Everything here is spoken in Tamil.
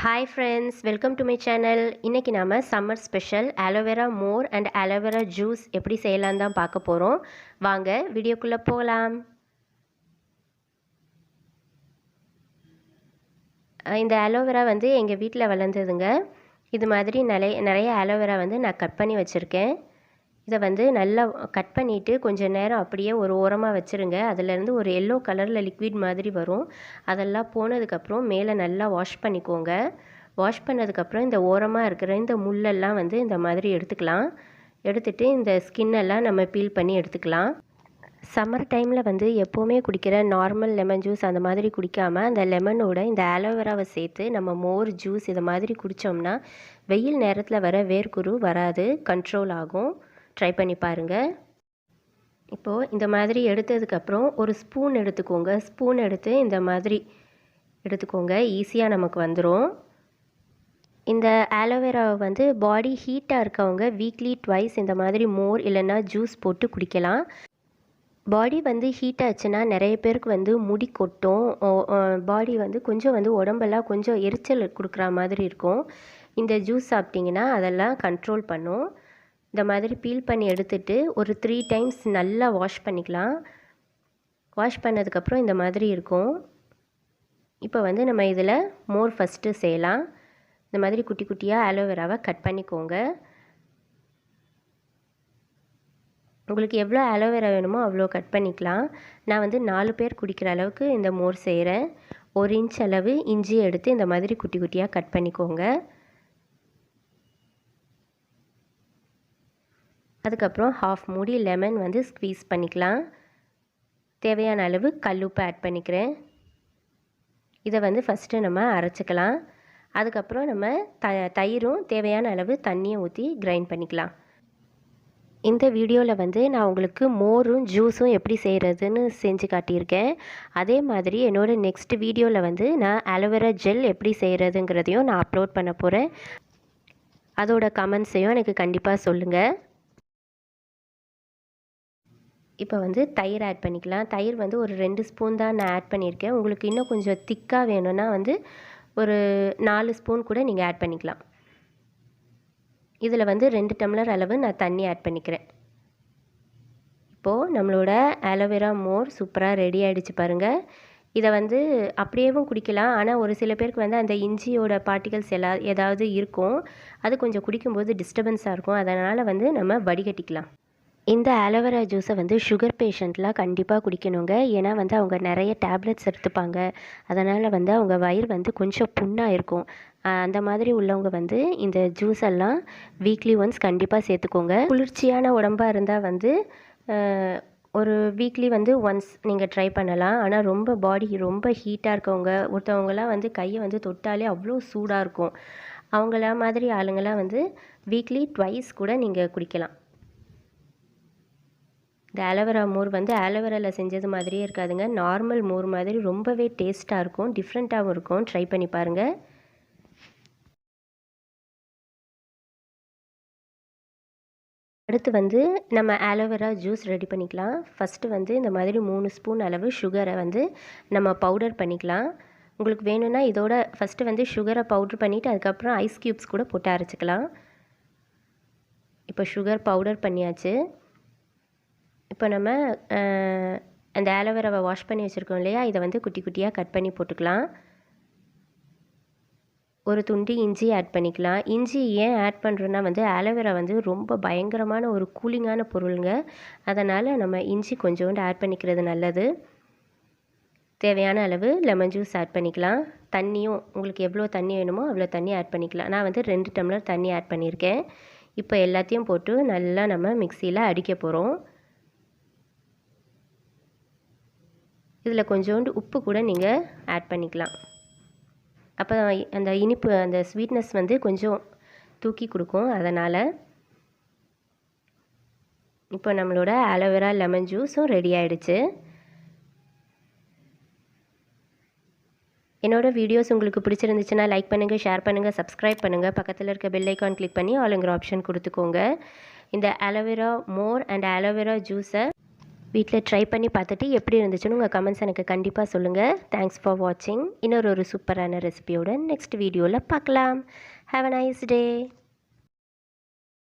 Hi friends, welcome to my channel. இன்றைக்கி நாம் summer special aloe vera more and aloe vera juice எப்படி செய்யலான்னு தான் பார்க்க போகிறோம். வாங்க வீடியோக்குள்ளே போகலாம். இந்த ஆலோவேரா வந்து எங்கள் வீட்டில் வளர்ந்ததுங்க. இது மாதிரி நிறைய ஆலோவேரா வந்து நான் கட் பண்ணி வச்சுருக்கேன். இதை வந்து நல்லா கட் பண்ணிவிட்டு கொஞ்சம் நேரம் அப்படியே ஒரு ஓரமாக வச்சுருங்க. அதிலேருந்து ஒரு எல்லோ கலரில் லிக்விட் மாதிரி வரும். அதெல்லாம் போனதுக்கப்புறம் மேலே நல்லா வாஷ் பண்ணிக்கோங்க. வாஷ் பண்ணதுக்கப்புறம் இந்த ஓரமாக இருக்கிற இந்த முள்ளெல்லாம் வந்து இந்த மாதிரி எடுத்துக்கலாம். எடுத்துகிட்டு இந்த ஸ்கின்னெல்லாம் நம்ம பீல் பண்ணி எடுத்துக்கலாம். சம்மர் டைமில் வந்து எப்போவுமே குடிக்கிற நார்மல் லெமன் ஜூஸ் அந்த மாதிரி குடிக்காமல் அந்த லெமனோட இந்த ஆலோவேராவை சேர்த்து நம்ம மோர் ஜூஸ் இதை மாதிரி குடித்தோம்னா வெயில் நேரத்தில் வர வேர்க்குரு வராது, கண்ட்ரோல் ஆகும். ட்ரை பண்ணி பாருங்கள். இப்போது இந்த மாதிரி எடுத்ததுக்கப்புறம் ஒரு ஸ்பூன் எடுத்துக்கோங்க. ஸ்பூன் எடுத்து இந்த மாதிரி எடுத்துக்கோங்க. ஈஸியாக நமக்கு வந்துடும். இந்த ஆலோவேராவை வந்து பாடி ஹீட்டாக இருக்கவங்க வீக்லி ட்வைஸ் இந்த மாதிரி மோர் இல்லைன்னா ஜூஸ் போட்டு குடிக்கலாம். பாடி வந்து ஹீட் ஆச்சுன்னா நிறைய பேருக்கு வந்து முடி கொட்டும். பாடி வந்து கொஞ்சம் வந்து உடம்பெல்லாம் கொஞ்சம் எரிச்சல் கொடுக்குற மாதிரி இருக்கும். இந்த ஜூஸ் சாப்பிட்டிங்கன்னா அதெல்லாம் கண்ட்ரோல் பண்ணும். இந்த மாதிரி பீல் பண்ணி எடுத்துகிட்டு ஒரு 3 டைம்ஸ் நல்லா வாஷ் பண்ணிக்கலாம். வாஷ் பண்ணதுக்கப்புறம் இந்த மாதிரி இருக்கும். இப்போ வந்து நம்ம இதில் மோர் ஃபஸ்ட்டு செய்யலாம். இந்த மாதிரி குட்டி குட்டியாக ஆலோவேராவை கட் பண்ணிக்கோங்க. உங்களுக்கு எவ்வளோ ஆலோவேரா வேணுமோ அவ்வளோ கட் பண்ணிக்கலாம். நான் வந்து 4 பேர் குடிக்கிற அளவுக்கு இந்த மோர் செய்கிறேன். 1 இன்ச் அளவு இஞ்சி எடுத்து இந்த மாதிரி குட்டி குட்டியாக கட் பண்ணிக்கோங்க. அதுக்கப்புறம் 1/2 மூடி லெமன் வந்து ஸ்க்வீஸ் பண்ணிக்கலாம். தேவையான அளவு கல்லுப்பு ஆட் பண்ணிக்கிறேன். இதை வந்து ஃபஸ்ட்டு நம்ம அரைச்சிக்கலாம். அதுக்கப்புறம் நம்ம தயிரும் தேவையான அளவு தண்ணியை ஊற்றி கிரைண்ட் பண்ணிக்கலாம். இந்த வீடியோவில் வந்து நான் உங்களுக்கு மோரும் ஜூஸும் எப்படி செய்கிறதுன்னு செஞ்சு காட்டியிருக்கேன். அதே மாதிரி என்னோடய நெக்ஸ்ட் வீடியோவில் வந்து நான் ஆலோவேரா ஜெல் எப்படி செய்கிறதுங்கிறதையும் நான் அப்லோட் பண்ண போகிறேன். அதோட கமெண்ட்ஸையும் எனக்கு கண்டிப்பாக சொல்லுங்கள். இப்போ வந்து தயிர் ஆட் பண்ணிக்கலாம். தயிர் வந்து ஒரு 2 ஸ்பூன் தான் நான் ஆட் பண்ணியிருக்கேன். உங்களுக்கு இன்னும் கொஞ்சம் திக்காக வேணும்னா வந்து ஒரு 4 ஸ்பூன் கூட நீங்கள் ஆட் பண்ணிக்கலாம். இதில் வந்து 2 டம்ளர் அளவு நான் தண்ணி ஆட் பண்ணிக்கிறேன். இப்போது நம்மளோட ஆலோவேரா மோர் சூப்பராக ரெடி ஆகிடுச்சு பாருங்கள். இதை வந்து அப்படியேவும் குடிக்கலாம். ஆனால் ஒரு சில பேருக்கு வந்து அந்த இஞ்சியோட பார்ட்டிகல்ஸ் ஏதாவது இருக்கும். அது கொஞ்சம் குடிக்கும்போது டிஸ்டர்பன்ஸாக இருக்கும். அதனால் வந்து நம்ம வடிகட்டிக்கலாம். இந்த ஆலோவேரா ஜூஸை வந்து சுகர் பேஷண்ட்லாம் கண்டிப்பாக குடிக்கணுங்க. ஏன்னா வந்து அவங்க நிறைய டேப்லெட்ஸ் எடுத்துப்பாங்க. அதனால் வந்து அவங்க வயிறு வந்து கொஞ்சம் புண்ணாக இருக்கும். அந்த மாதிரி உள்ளவங்க வந்து இந்த ஜூஸ் எல்லாம் வீக்லி ஒன்ஸ் கண்டிப்பாக சேர்த்துக்கோங்க. குளிர்ச்சியான உடம்பாக இருந்தால் வந்து ஒரு வீக்லி வந்து ஒன்ஸ் நீங்கள் ட்ரை பண்ணலாம். ஆனால் ரொம்ப பாடி ரொம்ப ஹீட்டாக இருக்கவங்க ஒருத்தவங்களாம் வந்து கையை வந்து தொட்டாலே அவ்வளோ சூடாக இருக்கும். அவங்கள மாதிரி ஆளுங்களாம் வந்து வீக்லி ட்வைஸ் கூட நீங்கள் குடிக்கலாம். இந்த ஆலோவேரா மோர் வந்து ஆலோவேராவில் செஞ்சது மாதிரியே இருக்காதுங்க. நார்மல் மோர் மாதிரி ரொம்பவே டேஸ்ட்டாக இருக்கும், டிஃப்ரெண்ட்டாகவும் இருக்கும். ட்ரை பண்ணி பாருங்கள். அடுத்து வந்து நம்ம ஆலோவேரா ஜூஸ் ரெடி பண்ணிக்கலாம். ஃபஸ்ட்டு வந்து இந்த மாதிரி 3 ஸ்பூன் அளவு சுகரை வந்து நம்ம பவுடர் பண்ணிக்கலாம். உங்களுக்கு வேணும்னா இதோட ஃபஸ்ட்டு வந்து சுகரை பவுட்ரு பண்ணிவிட்டு அதுக்கப்புறம் ஐஸ் க்யூப்ஸ் கூட போட்டு அரைச்சிக்கலாம். இப்போ சுகர் பவுடர் பண்ணியாச்சு. இப்போ நம்ம அந்த ஆலோவேராவை வாஷ் பண்ணி வச்சுருக்கோம் இல்லையா, இதை வந்து குட்டி குட்டியாக கட் பண்ணி போட்டுக்கலாம். ஒரு துண்டு இஞ்சி ஆட் பண்ணிக்கலாம். இஞ்சி ஏன் ஆட் பண்ணுறோன்னா வந்து ஆலோவேரா வந்து ரொம்ப பயங்கரமான ஒரு கூலிங்கான பொருளுங்க. அதனால் நம்ம இஞ்சி கொஞ்சோண்டு ஆட் பண்ணிக்கிறது நல்லது. தேவையான அளவு லெமன் ஜூஸ் ஆட் பண்ணிக்கலாம். தண்ணியும் உங்களுக்கு எவ்வளோ தண்ணி வேணுமோ அவ்வளோ தண்ணி ஆட் பண்ணிக்கலாம். நான் வந்து 2 டம்ளர் தண்ணி ஆட் பண்ணியிருக்கேன். இப்போ எல்லாத்தையும் போட்டு நல்லா நம்ம மிக்சியில் அடிக்க போகிறோம். இதில் கொஞ்சோண்டு உப்பு கூட நீங்கள் ஆட் பண்ணிக்கலாம். அப்போ அந்த இனிப்பு அந்த ஸ்வீட்னஸ் வந்து கொஞ்சம் தூக்கி கொடுக்கும். அதனால் இப்போ நம்மளோட ஆலோவேரா லெமன் ஜூஸும் ரெடி ஆகிடுச்சு. என்னோடய வீடியோஸ் உங்களுக்கு பிடிச்சிருந்துச்சுன்னா லைக் பண்ணுங்கள், ஷேர் பண்ணுங்கள், சப்ஸ்கிரைப் பண்ணுங்கள். பக்கத்தில் இருக்க பெல் ஐக்கான் கிளிக் பண்ணி ஆளுங்கிற ஆப்ஷன் கொடுத்துக்கோங்க. இந்த ஆலோவேரா மோர் அண்ட் ஆலோவேரா ஜூஸை வீட்டில் ட்ரை பண்ணி பார்த்துட்டு எப்படி இருந்துச்சுன்னு உங்கள் கமெண்ட்ஸ் எனக்கு கண்டிப்பாக சொல்லுங்கள். தேங்க்ஸ் ஃபார் வாட்சிங். இன்னொரு சூப்பரான ரெசிபியோட நெக்ஸ்ட் வீடியோவில் பார்க்கலாம். Have a nice day.